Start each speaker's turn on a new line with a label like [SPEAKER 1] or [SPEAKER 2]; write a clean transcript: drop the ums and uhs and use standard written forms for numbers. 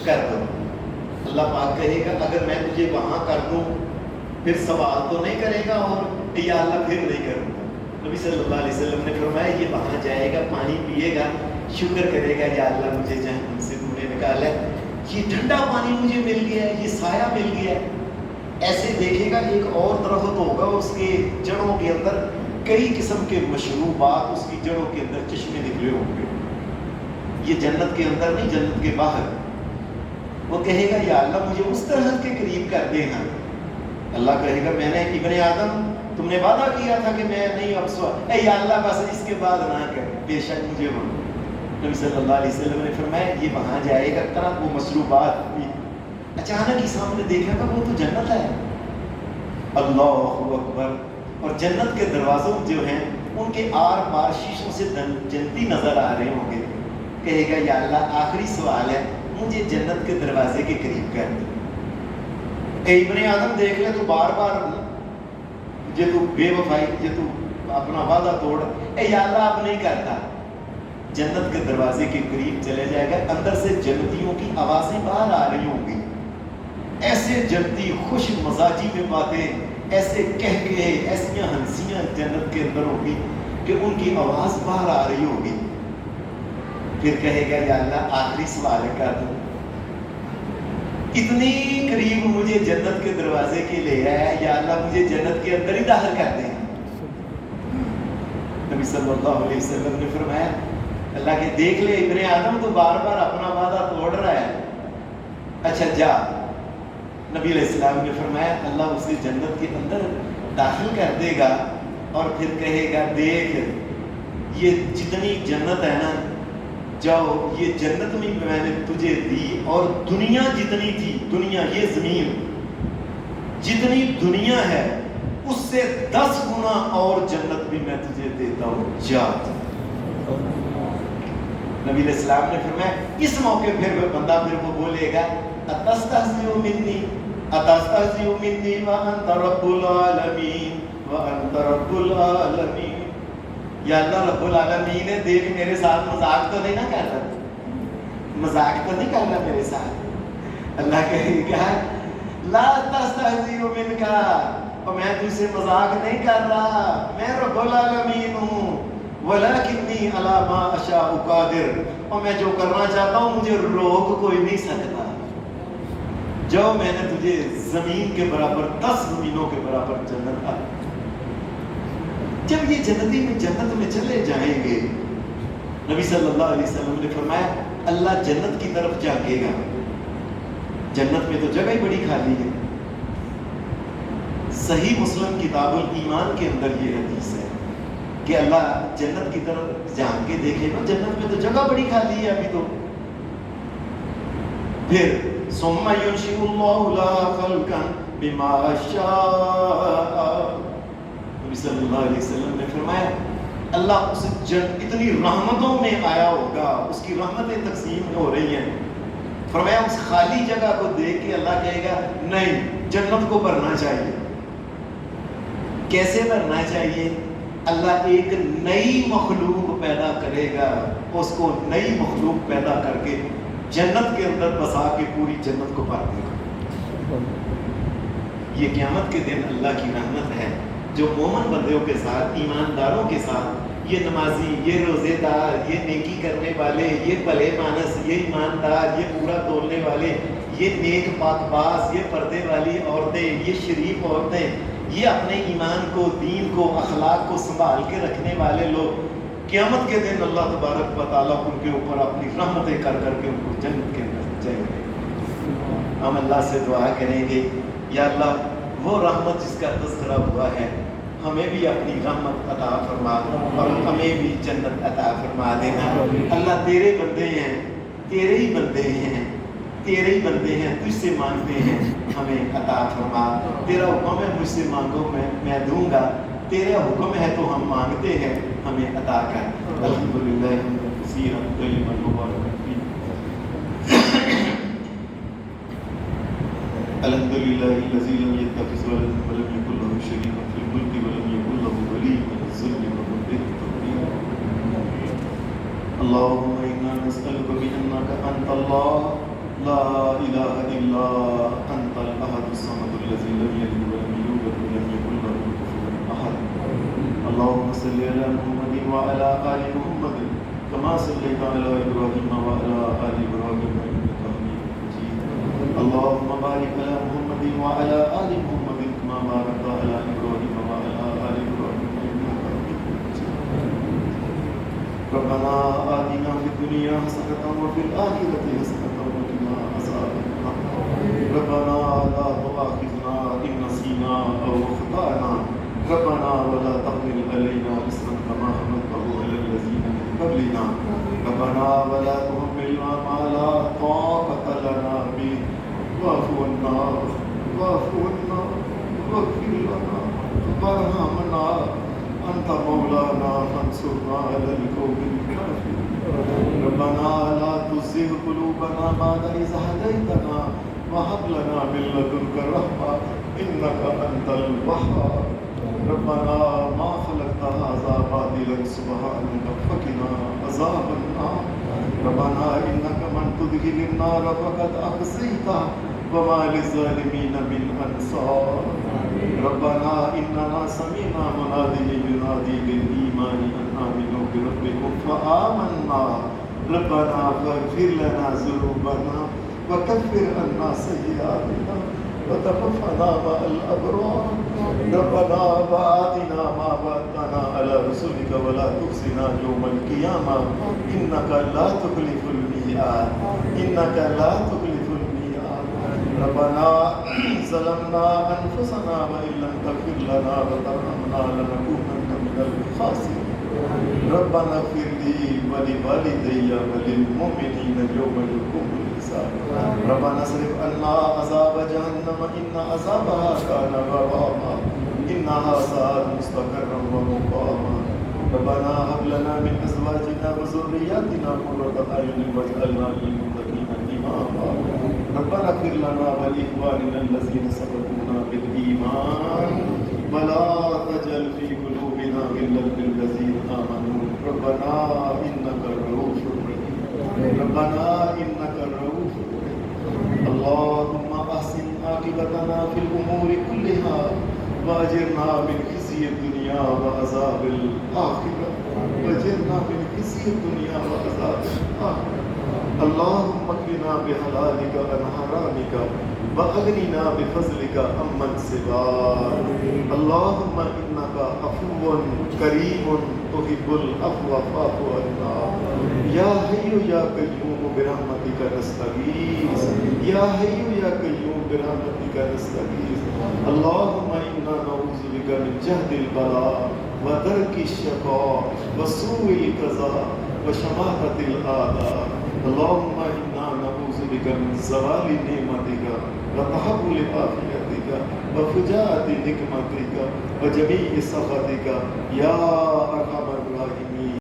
[SPEAKER 1] کر دو. اللہ پاک کہے گا اگر میں تجھے وہاں کر دوں پھر سوال تو نہیں کرے گا اور یا اللہ پھر نہیں کروں گا. نبی صلی اللہ علیہ وسلم نے فرمایا یہ وہاں جائے گا, پانی پیے گا, شکر کرے گا یا اللہ مجھے جہنم سے تم نے نکالا ہے, یہ ٹھنڈا پانی مجھے مل گیا ہے, یہ سایہ مل گیا ہے. ایسے دیکھے گا ایک اور درخت ہوگا, اس کے جڑوں کے اندر کئی قسم کے مشروبات, اس کی جڑوں کے اندر چشمے نکلے ہوں گے. یہ جنت کے اندر نہیں, جنت کے باہر. وہ کہے گا یا اللہ مجھے اس درخت کے قریب کر دے. ہاں اللہ کہے گا میں نے ابن آدم تم نے وعدہ کیا تھا کہ میں نہیں اب اے یا اللہ بس اس کے بعد نہ کر, بے شک مجھے وہ. نبی صلی اللہ علیہ وسلم نے فرمایا یہ وہاں جائے گا, طرح وہ مشروبات بھی. اچانک ہی سامنے دیکھا گا وہ تو جنت ہے. اللہ اکبر. اور جنت کے دروازوں جو ہیں ان کے آر پار شیشوں سے جنتی نظر آ رہے ہوں گے. کہے گا یا اللہ آخری سوال ہے, مجھے جنت کے دروازے کے قریب کر دو. اے ابن آدم دیکھ لے تو بار بار یہ تو بے وفائی, یہ تو اپنا وعدہ توڑ, اے یا اللہ اب نہیں کرتا. جنت کے دروازے کے قریب چلے جائے گا, اندر سے جنتیوں کی آوازیں باہر آ رہی ہوں گی. ایسے جنتی خوش مزاجی میں باتیں, ایسے کہہ کے ایسیاں ہنسیاں جنت کے اندر ہوگی کہ ان کی آواز باہر آ رہی ہوگی. پھر کہے گا یا اللہ آخری سوال کر دو, اتنی قریب مجھے جنت کے دروازے کے لے آیا, یا اللہ مجھے جنت کے اندر ہی داخل کر دیں. نبی صلی اللہ علیہ وسلم نے فرمایا اللہ کے دیکھ لے ابن آدم تو بار بار اپنا وعدہ توڑ رہا ہے, اچھا جا. نبی علیہ السلام نے فرمایا اللہ اسے جنت کے اندر داخل کر دے گا اور پھر کہے گا دیکھ یہ جتنی جنت ہے نا, جاؤ یہ جنت میں نے تجھے دی, اور دنیا جتنی تھی, دنیا یہ زمین جتنی دنیا ہے اس سے 10 گنا اور جنت بھی میں تجھے دیتا ہوں, جا. نبی علیہ السلام نے فرمایا اس موقع پھر وہ بندہ پھر وہ بولے گا اتستہزئ منی اتستہزئ منی وانت رب العالمین وانت رب العالمین. یا اللہ رب العالمین ہے, دیکھ میرے ساتھ مذاق تو نہیں نہ کر رہا, مذاق تو نہیں کر رہا میرے ساتھ. اللہ کہے گا لا تستہزئ منک, اور میں تجھ سے مذاق نہیں کر رہا, میں رب العالمین ہوں. وَلَكِنِّي عَلَى مَا أَشَاءُ قَادِرٌ, اور میں جو کرنا چاہتا ہوں مجھے روک کوئی نہیں سکتا. جو میں نے تجھے زمین کے برابر 10 زمینوں کے برابر جنت آ. جب یہ جنتی میں جنت میں چلے جائیں گے, نبی صلی اللہ علیہ وسلم نے فرمایا اللہ جنت کی طرف جھانکے گا. جنت میں تو جگہ ہی بڑی خالی ہے. صحیح مسلم کتاب الایمان کے اندر یہ حدیث ہے کہ اللہ جنت کی طرف جھانک کے دیکھے نا, جنت میں تو جگہ بڑی خالی ہے ابھی تو. پھر ثم ينشئ الله لها خلقا بما شاء. نبی صلی اللہ علیہ وسلم نے فرمایا اللہ اس اتنی رحمتوں میں آیا ہوگا, اس کی رحمتیں تقسیم ہو رہی ہیں. فرمایا اس خالی جگہ کو دیکھ کے اللہ کہے گا نہیں جنت کو بھرنا چاہیے. کیسے بھرنا چاہیے؟ اللہ ایک نئی مخلوق پیدا کرے گا, اس کو نئی مخلوق پیدا کر کے جنت کے اندر بسا کے پوری جنت کو بھر دے گا. یہ قیامت کے دن اللہ کی رحمت ہے جو مومن بندوں کے ساتھ, ایمانداروں کے ساتھ, یہ نمازی, یہ روزے دار, یہ نیکی کرنے والے, یہ بھلے مانس, یہ ایماندار, یہ پورا تولنے والے, یہ نیک پاک باز, یہ پردے والی عورتیں, یہ شریف عورتیں, یہ اپنے ایمان کو, دین کو, اخلاق کو سنبھال کے رکھنے والے لوگ, قیامت کے دن اللہ تبارک و تعالیٰ ان کے اوپر اپنی رحمتیں کر کر کے ان کو جنت کے اندر جائیں گے. ہم اللہ سے دعا کریں گے یا اللہ وہ رحمت جس کا تذکرہ ہوا ہے ہمیں بھی اپنی رحمت عطا فرما اور ہمیں بھی جنت عطا فرما دینا. اللہ تیرے بندے ہیں, تیرے ہی بندے ہیں, تیرے ہی بندے ہیں, تجھ سے مانگتے ہیں, ہمیں عطا فرما. تیرا حکم ہے مجھ سے مانگو میں دوں گا, تیرا حکم ہے تو ہم مانگتے ہیں, ہمیں عطا کر. الحمدللہ کثیرا طیبا مبارکا فیہ. الحمدللہ الذی لم یتخذ ولدا ولم یکن له شریک فی الملک ولم یکن له ولی من الذل وکبرہ تکبیرا. اللهم انا نسألك بأنك انت الله لا الہ الا انت الاحد الصمد الذي لم يلد ولم يولد ولم يكن له كفوا احد اللهم صل على محمد وعلى ال محمد كما صليت على ابراهيم وعلى ال ابراهيم انك حميد مجيد اللهم بارك على محمد وعلى ال محمد كما باركت على ابراهيم وعلى ال ابراهيم انك حميد مجيد ربنا آتنا في الدنيا حسنة وفي الآخرة حسنة وقنا عذاب النار ربنا لا تؤاخذنا إن نسينا أو أخطأنا ربنا ولا تحمل علينا إصرا كما حملته على الذين من قبلنا ربنا ولا تحملنا ما لا طاقة لنا به واعف عنا واغفر لنا وارحمنا أنت مولانا فانصرنا على القوم الكافرين ربنا لا تزغ قلوبنا بعد إذ هديتنا وهب لنا من لدنك رحمة إنك أنت الوهاب ربنا ما خلقت هذا باطلا سبحانك فقنا عذاب النار ربنا إنك من تدخل النار فقد أخزيته وما للظالمين من أنصار ربنا إننا سمعنا مناديا ينادي للإيمان أن آمنوا بربكم فآمنا ربنا فاغفر لنا ذنوبنا وكفر عنا سيئاتنا وتوفنا مع الأبرار ربنا وآتنا ما وعدتنا على رسلك ولا تخزنا يوم القيامة إنك لا تخلف الميعاد إنك لا تخلف الميعاد ربنا ظلمنا أنفسنا وإن لم تغفر لنا وترحمنا لنكونن من الخاسرين ربنا اغفر لي ولوالدي وللمؤمنين يوم يقوم الحساب ربنا اصرف عنا عذاب جهنم إن عذابها كان غراما إنها ساءت مستقرا ومقاما ربنا هب لنا من أزواجنا وذرياتنا قرة أعين واجعلنا للمتقين إماما ربنا اغفر لنا ولإخواننا الذين سبقونا بالإيمان ولا تجعل في قلوبنا غلا للذين آمنوا ربنا إنك رؤوف رحيم ربنا إنك رؤوف رحيم اللهم أحسن عاقبتنا في الأمور كلها وأجرنا من خزي الدنيا وعذاب الآخرة وأجرنا من خزي الدنيا وعذاب الآخرة اللهم اكفنا بحلالك عن حرامك وأغننا بفضلك عمن سواك اللهم إنك عفو كريم تحب العفو فاعف عنا يا حي يا قيوم برحمتك نستغيث يا حي يا قيوم برحمتك نستغيث اللهم إنا نعوذ بك من جهد البلاء ودرك الشقاء وسوء القضاء وشماتة الأعداء اللهم إنا نعوذ بك من زوال نعمتك وتحول عافيتك وفجاءة نقمتك وجميع سخطك يا أرحم الراحمين